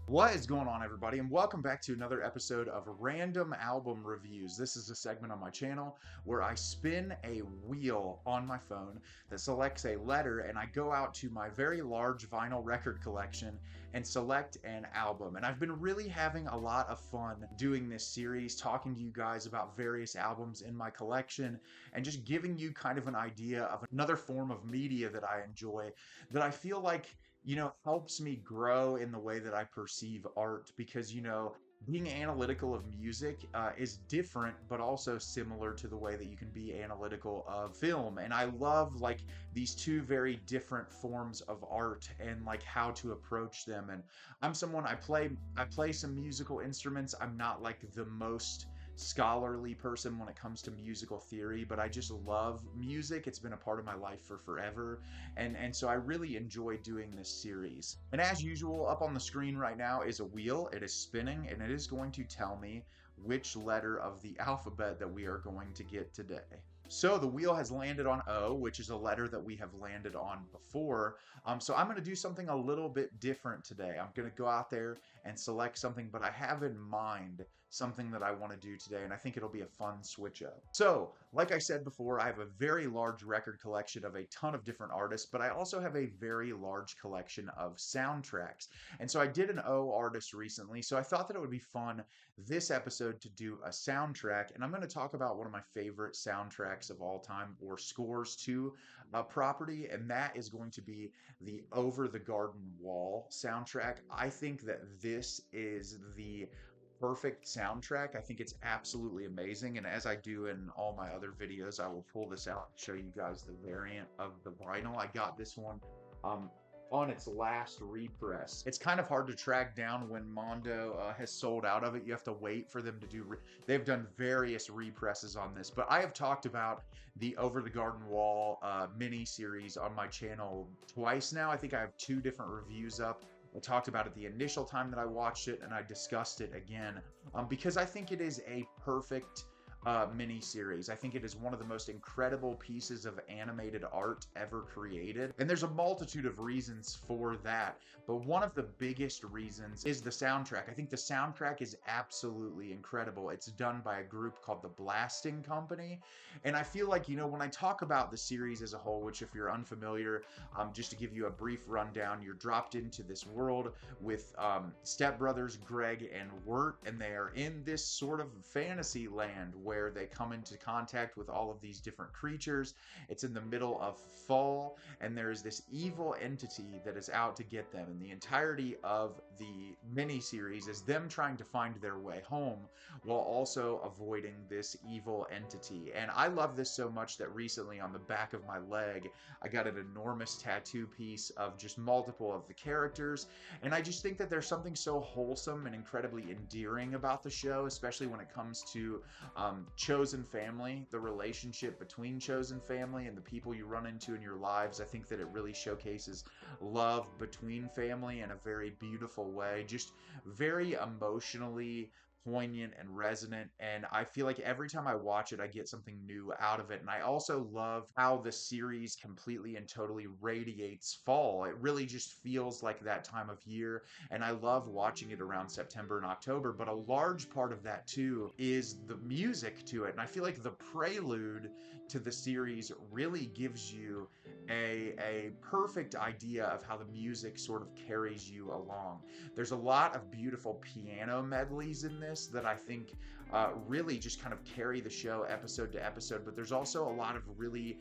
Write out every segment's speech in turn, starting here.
What is going on, everybody, and welcome back to another episode of Random Album Reviews. This is a segment on my channel where I spin a wheel on my phone that selects a letter, and I go out to my very large vinyl record collection and select an album. And I've been really having a lot of fun doing this series, talking to you guys about various albums in my collection, and just giving you kind of an idea of another form of media that I enjoy that I feel like helps me grow in the way that I perceive art because, being analytical of music is different, but also similar to the way that you can be analytical of film. And I love like these two very different forms of art and like how to approach them. And I play some musical instruments. I'm not like the most scholarly person when it comes to musical theory, but I just love music. It's been a part of my life for forever, and so I really enjoy doing this series. And as usual, up on the screen right now is a wheel. It is spinning, and it is going to tell me which letter of the alphabet that we are going to get today. So the wheel has landed on O, which is a letter that we have landed on before. So I'm going to do something a little bit different today. I'm going to go out there and select something, but I have in mind something that I want to do today, and I think it'll be a fun switch up. So, like I said before, I have a very large record collection of a ton of different artists, but I also have a very large collection of soundtracks. And so I did an O artist recently, so I thought that it would be fun this episode to do a soundtrack, and I'm going to talk about one of my favorite soundtracks of all time, or scores to a property, and that is going to be the Over the Garden Wall soundtrack. I think that this is the perfect soundtrack. I think it's absolutely amazing, and as I do in all my other videos, I will pull this out and show you guys the variant of the vinyl. I got this one um, on its last repress. It's kind of hard to track down when Mondo has sold out of it. You have to wait for them to do. They've done various represses on this, but I have talked about the Over the Garden Wall mini series on my channel twice now. I think I have two different reviews up. I talked about it the initial time that I watched it, and I discussed it again because I think it is a perfect mini series. I think it is one of the most incredible pieces of animated art ever created. And there's a multitude of reasons for that. But one of the biggest reasons is the soundtrack. I think the soundtrack is absolutely incredible. It's done by a group called the Blasting Company. And I feel like, when I talk about the series as a whole, which if you're unfamiliar, just to give you a brief rundown, you're dropped into this world with stepbrothers Greg and Wirt, and they are in this sort of fantasy land where they come into contact with all of these different creatures. It's in the middle of fall, and there is this evil entity that is out to get them. And the entirety of the miniseries is them trying to find their way home while also avoiding this evil entity. And I love this so much that recently on the back of my leg, I got an enormous tattoo piece of just multiple of the characters. And I just think that there's something so wholesome and incredibly endearing about the show, especially when it comes to chosen family, the relationship between chosen family and the people you run into in your lives. I think that it really showcases love between family in a very beautiful way, just very emotionally poignant and resonant. And I feel like every time I watch it, I get something new out of it. And I also love how the series completely and totally radiates fall. It really just feels like that time of year, and I love watching it around September and October. But a large part of that too is the music to it, and I feel like the prelude to the series really gives you a perfect idea of how the music sort of carries you along. There's a lot of beautiful piano medleys in this that I think really just kind of carry the show episode to episode, but there's also a lot of really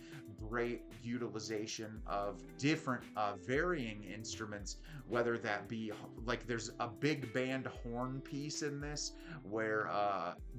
great utilization of different varying instruments, whether that be like there's a big band horn piece in this where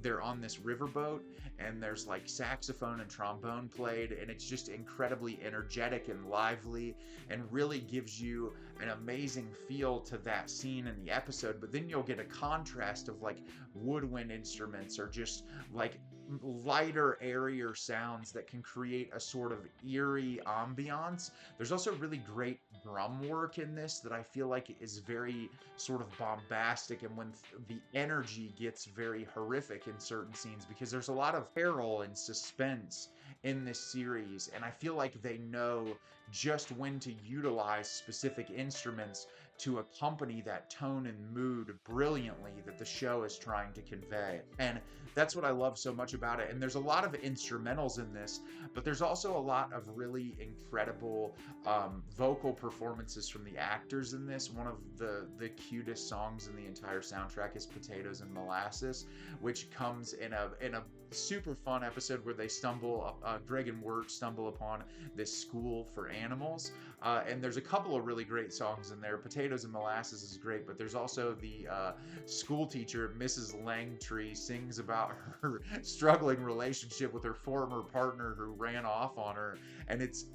they're on this riverboat and there's like saxophone and trombone played, and it's just incredibly energetic and lively and really gives you an amazing feel to that scene in the episode. But then you'll get a contrast of like woodwind instruments or just like lighter, airier sounds that can create a sort of eerie ambiance. There's also really great drum work in this that I feel like is very sort of bombastic, and when the energy gets very horrific in certain scenes, because there's a lot of peril and suspense in this series, and I feel like they know just when to utilize specific instruments to accompany that tone and mood brilliantly that the show is trying to convey. And that's what I love so much about it. And there's a lot of instrumentals in this, but there's also a lot of really incredible vocal performances from the actors in this. One of the cutest songs in the entire soundtrack is "Potatoes and Molasses," which comes in a super fun episode where they stumble, Greg and Wirt stumble upon this school for animals. And there's a couple of really great songs in there. "Potatoes and Molasses" is great, but there's also the school teacher, Mrs. Langtree, sings about her struggling relationship with her former partner who ran off on her. And it's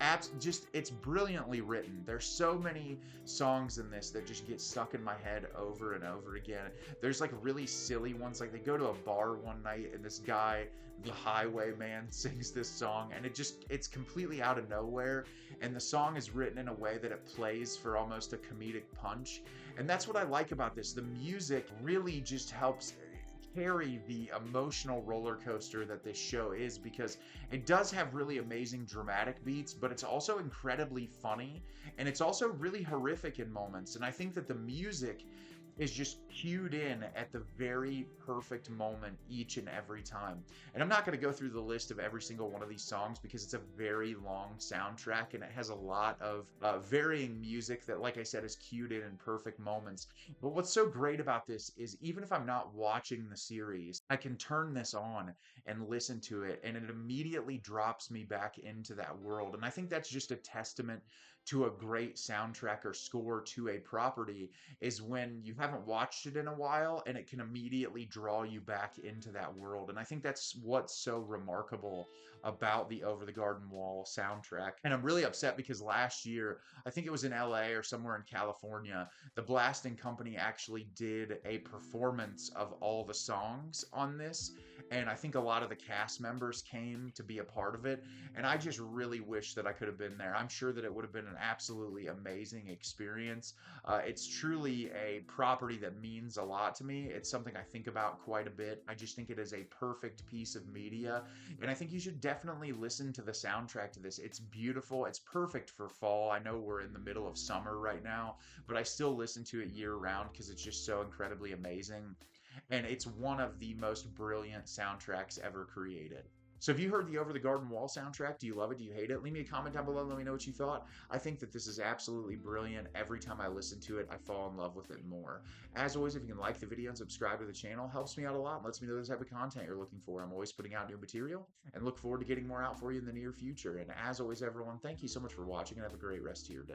brilliantly written. There's so many songs in this that just get stuck in my head over and over again. There's like really silly ones, like they go to a bar one night and this guy, the highwayman, sings this song, and it's completely out of nowhere, and the song is written in a way that it plays for almost a comedic punch. And that's what I like about this. The music really just helps carry the emotional roller coaster that this show is, because it does have really amazing dramatic beats, but it's also incredibly funny, and it's also really horrific in moments. And I think that the music is just cued in at the very perfect moment each and every time. And I'm not going to go through the list of every single one of these songs because it's a very long soundtrack and it has a lot of varying music that, like I said, is cued in perfect moments. But what's so great about this is even if I'm not watching the series, I can turn this on and listen to it, and it immediately drops me back into that world. And I think that's just a testament to a great soundtrack or score to a property, is when you haven't watched it in a while and it can immediately draw you back into that world. And I think that's what's so remarkable about the Over the Garden Wall soundtrack. And I'm really upset because last year, I think it was in LA or somewhere in California, the Blasting Company actually did a performance of all the songs on this. And I think a lot of the cast members came to be a part of it. And I just really wish that I could have been there. I'm sure that it would have been an absolutely amazing experience. It's truly a property that means a lot to me. It's something I think about quite a bit. I just think it is a perfect piece of media. And I think you should definitely listen to the soundtrack to this. It's beautiful. It's perfect for fall. I know we're in the middle of summer right now, but I still listen to it year round because it's just so incredibly amazing. And it's one of the most brilliant soundtracks ever created. So have you heard the Over the Garden Wall soundtrack? Do you love it? Do you hate it? Leave me a comment down below and let me know what you thought. I think that this is absolutely brilliant. Every time I listen to it, I fall in love with it more. As always, if you can like the video and subscribe to the channel, helps me out a lot and lets me know the type of content you're looking for. I'm always putting out new material and look forward to getting more out for you in the near future. And as always, everyone, thank you so much for watching and have a great rest of your day.